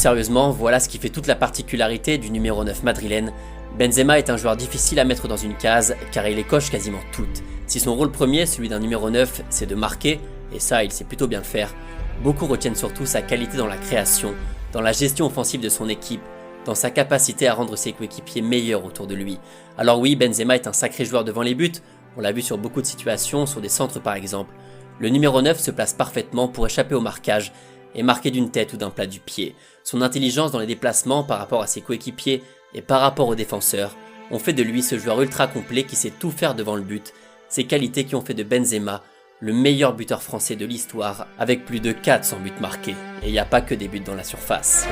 sérieusement, voilà ce qui fait toute la particularité du numéro 9 madrilène. Benzema est un joueur difficile à mettre dans une case car il les coche quasiment toutes. Si son rôle premier, celui d'un numéro 9, c'est de marquer, et ça il sait plutôt bien le faire, beaucoup retiennent surtout sa qualité dans la création, dans la gestion offensive de son équipe, dans sa capacité à rendre ses coéquipiers meilleurs autour de lui. Alors oui, Benzema est un sacré joueur devant les buts, on l'a vu sur beaucoup de situations, sur des centres par exemple. Le numéro 9 se place parfaitement pour échapper au marquage et marquer d'une tête ou d'un plat du pied. Son intelligence dans les déplacements par rapport à ses coéquipiers et par rapport aux défenseurs ont fait de lui ce joueur ultra complet qui sait tout faire devant le but, ces qualités qui ont fait de Benzema le meilleur buteur français de l'histoire avec plus de 400 buts marqués. Et il n'y a pas que des buts dans la surface.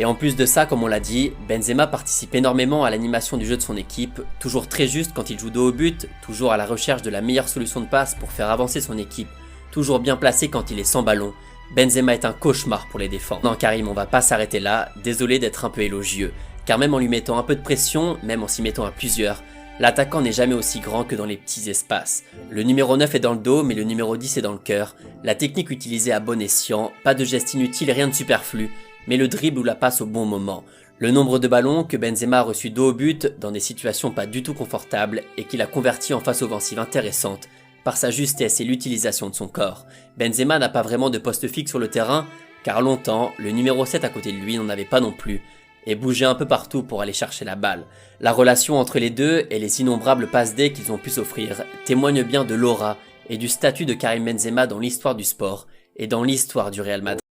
Et en plus de ça, comme on l'a dit, Benzema participe énormément à l'animation du jeu de son équipe, toujours très juste quand il joue dos au but, toujours à la recherche de la meilleure solution de passe pour faire avancer son équipe, toujours bien placé quand il est sans ballon. Benzema est un cauchemar pour les défendre. Non Karim, on va pas s'arrêter là, désolé d'être un peu élogieux, car même en lui mettant un peu de pression, même en s'y mettant à plusieurs, l'attaquant n'est jamais aussi grand que dans les petits espaces. Le numéro 9 est dans le dos, mais le numéro 10 est dans le cœur. La technique utilisée à bon escient, pas de geste inutile, rien de superflu, mais le dribble ou la passe au bon moment. Le nombre de ballons que Benzema a reçu dos au but dans des situations pas du tout confortables et qu'il a converti en phase offensive intéressante par sa justesse et l'utilisation de son corps. Benzema n'a pas vraiment de poste fixe sur le terrain car longtemps, le numéro 7 à côté de lui n'en avait pas non plus et bougeait un peu partout pour aller chercher la balle. La relation entre les deux et les innombrables passes D qu'ils ont pu s'offrir témoignent bien de l'aura et du statut de Karim Benzema dans l'histoire du sport et dans l'histoire du Real Madrid.